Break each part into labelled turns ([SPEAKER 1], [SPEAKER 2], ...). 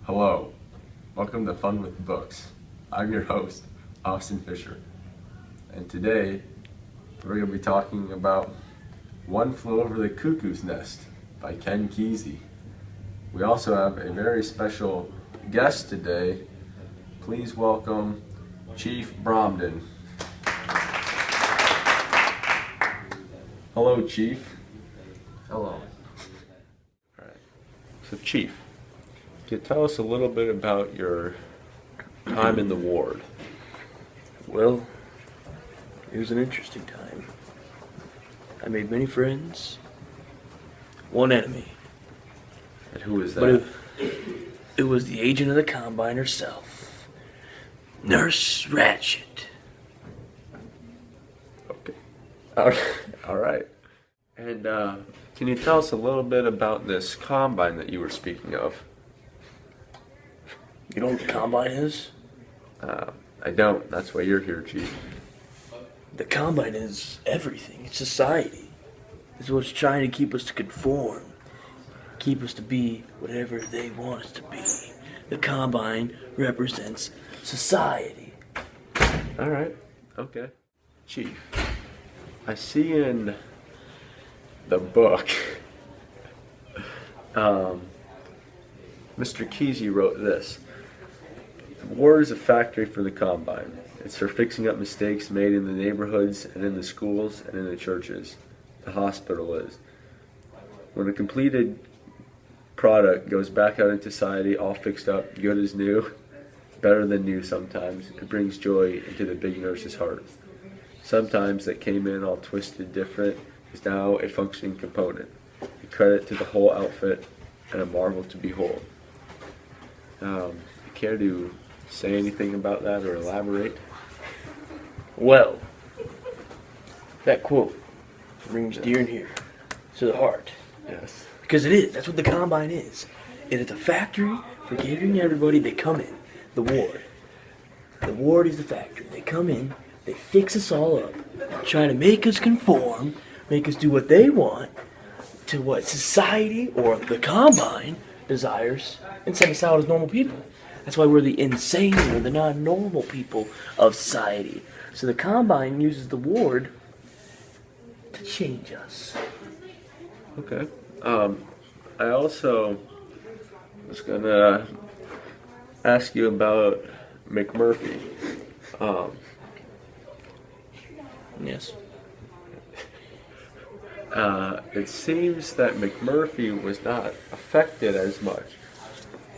[SPEAKER 1] Hello, welcome to Fun with Books. I'm your host, Austin Fisher, and today we're going to be talking about One Flew Over the Cuckoo's Nest by Ken Kesey. We also have a very special guest today. Please welcome Chief Bromden. Hello, Chief.
[SPEAKER 2] Hello.
[SPEAKER 1] Alright. So, Chief, can you tell us a little bit about your time in the ward?
[SPEAKER 2] Well, it was an interesting time. I made many friends, one enemy.
[SPEAKER 1] And who is
[SPEAKER 2] But
[SPEAKER 1] that?
[SPEAKER 2] it was the agent of the Combine herself, Nurse Ratchet.
[SPEAKER 1] Okay. All right. And can you tell us a little bit about this combine that you were speaking of?
[SPEAKER 2] You know what the Combine is?
[SPEAKER 1] I don't. That's why you're here, Chief.
[SPEAKER 2] The Combine is everything. It's society. It's what's trying to keep us to conform. Keep us to be whatever they want us to be. The Combine represents society.
[SPEAKER 1] All right. Okay. Chief, I see in the book, Mr. Kesey wrote this. War is a factory for the Combine. It's for fixing up mistakes made in the neighborhoods and in the schools and in the churches. The hospital is. When a completed product goes back out into society all fixed up, good as new, better than new sometimes, it brings joy into the big nurse's heart. Sometimes that came in all twisted different is now a functioning component, a credit to the whole outfit and a marvel to behold. Care to say anything about that or elaborate?
[SPEAKER 2] Well, that quote rings dear and near to the heart.
[SPEAKER 1] Yes.
[SPEAKER 2] Because it is. That's what the Combine is. It is a factory for giving everybody. They come in. The ward. The ward is the factory. They come in. They fix us all up. Trying to make us conform. Make us do what they want. To what society or the Combine desires. And send us out as normal people. That's why we're the insane or the non-normal people of society. So the Combine uses the ward to change us.
[SPEAKER 1] Okay. I also was gonna ask you about McMurphy.
[SPEAKER 2] Yes.
[SPEAKER 1] It seems that McMurphy was not affected as much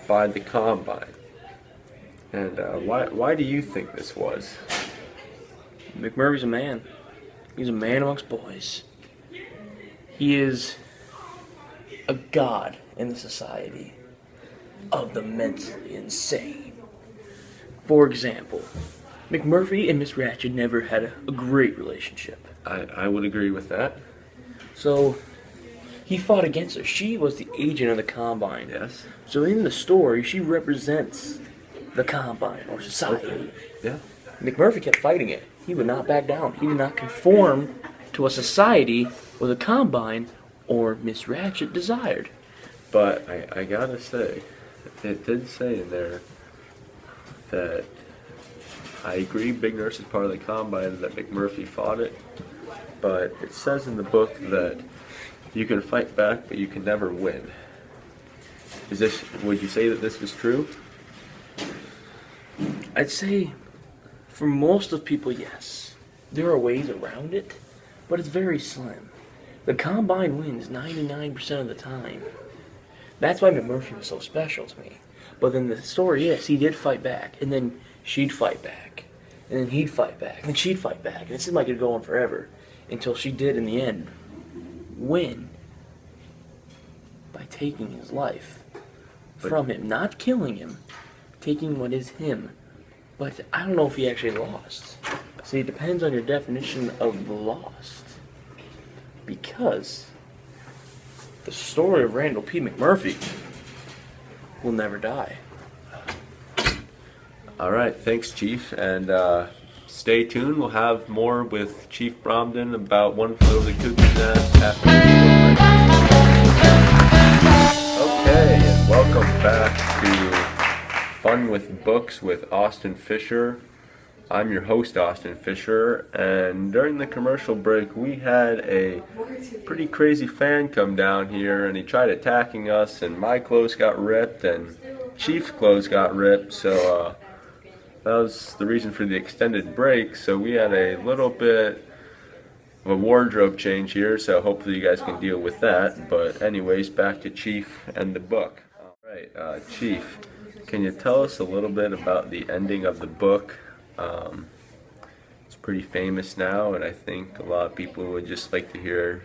[SPEAKER 1] by the Combine. And why do you think this was?
[SPEAKER 2] McMurphy's a man. He's a man amongst boys. He is a god in the society of the mentally insane. For example, McMurphy and Miss Ratchet never had a great relationship.
[SPEAKER 1] I would agree with that.
[SPEAKER 2] So he fought against her. She was the agent of the Combine.
[SPEAKER 1] Yes.
[SPEAKER 2] So in the story, she represents the Combine or society.
[SPEAKER 1] Yeah.
[SPEAKER 2] McMurphy kept fighting it. He would not back down. He did not conform to a society or the Combine or Miss Ratchet desired.
[SPEAKER 1] But I gotta say, it did say in there that I agree Big Nurse is part of the Combine and that McMurphy fought it. But it says in the book that you can fight back, but you can never win. Would you say that this was true?
[SPEAKER 2] I'd say for most of people, yes. There are ways around it, but it's very slim. The Combine wins 99% of the time. That's why McMurphy was so special to me. But then the story is, he did fight back, and then she'd fight back, and then he'd fight back, and then she'd fight back. And it seemed like it'd go on forever, until she did, in the end, win by taking his life from him. Not killing him, taking what is him. But I don't know if he actually lost. See, it depends on your definition of lost. Because the story of Randall P. McMurphy will never die.
[SPEAKER 1] All right, thanks, Chief, and stay tuned. We'll have more with Chief Bromden about One Flew Over the Cuckoo's Nest after this short break. Okay, and welcome back to Fun with Books with Austin Fisher. I'm your host, Austin Fisher, and during the commercial break, we had a pretty crazy fan come down here, and he tried attacking us, and my clothes got ripped, and Chief's clothes got ripped, so that was the reason for the extended break. So we had a little bit of a wardrobe change here, so hopefully you guys can deal with that. But anyways, back to Chief and the book. All right, Chief, can you tell us a little bit about the ending of the book? It's pretty famous now, and I think a lot of people would just like to hear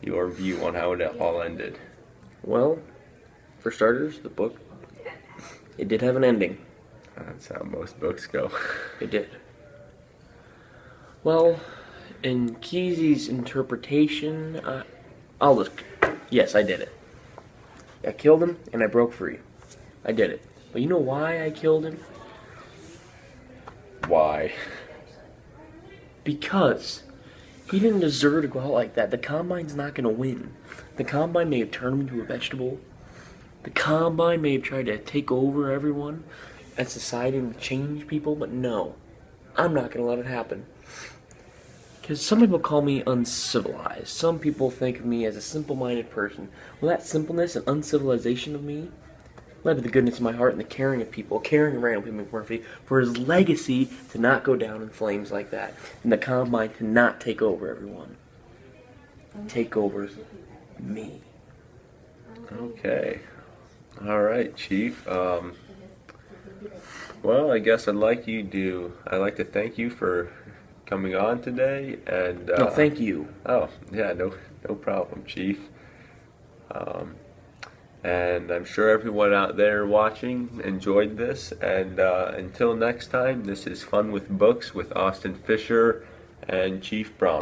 [SPEAKER 1] your view on how it all ended.
[SPEAKER 2] Well, for starters, the book, it did have an ending.
[SPEAKER 1] That's how most books go.
[SPEAKER 2] It did. Well, in Kesey's interpretation, yes, I did it. I killed him, and I broke free. I did it. But you know why I killed him?
[SPEAKER 1] Why?
[SPEAKER 2] Because he didn't deserve to go out like that. The Combine's not going to win. The Combine may have turned him into a vegetable. The Combine may have tried to take over everyone and society and change people, but no. I'm not going to let it happen. Because some people call me uncivilized. Some people think of me as a simple-minded person. Well, that simpleness and uncivilization of me led to the goodness of my heart and the caring of people, caring and Randall P. McMurphy for his legacy to not go down in flames like that, and the Combine to not take over everyone. Take over me.
[SPEAKER 1] Okay. All right, Chief. Well, I guess I'd like to thank you for coming on today, and
[SPEAKER 2] No, thank you.
[SPEAKER 1] Oh, yeah, no problem, Chief. And I'm sure everyone out there watching enjoyed this. And until next time, this is Fun with Books with Austin Fisher and Chief Brown.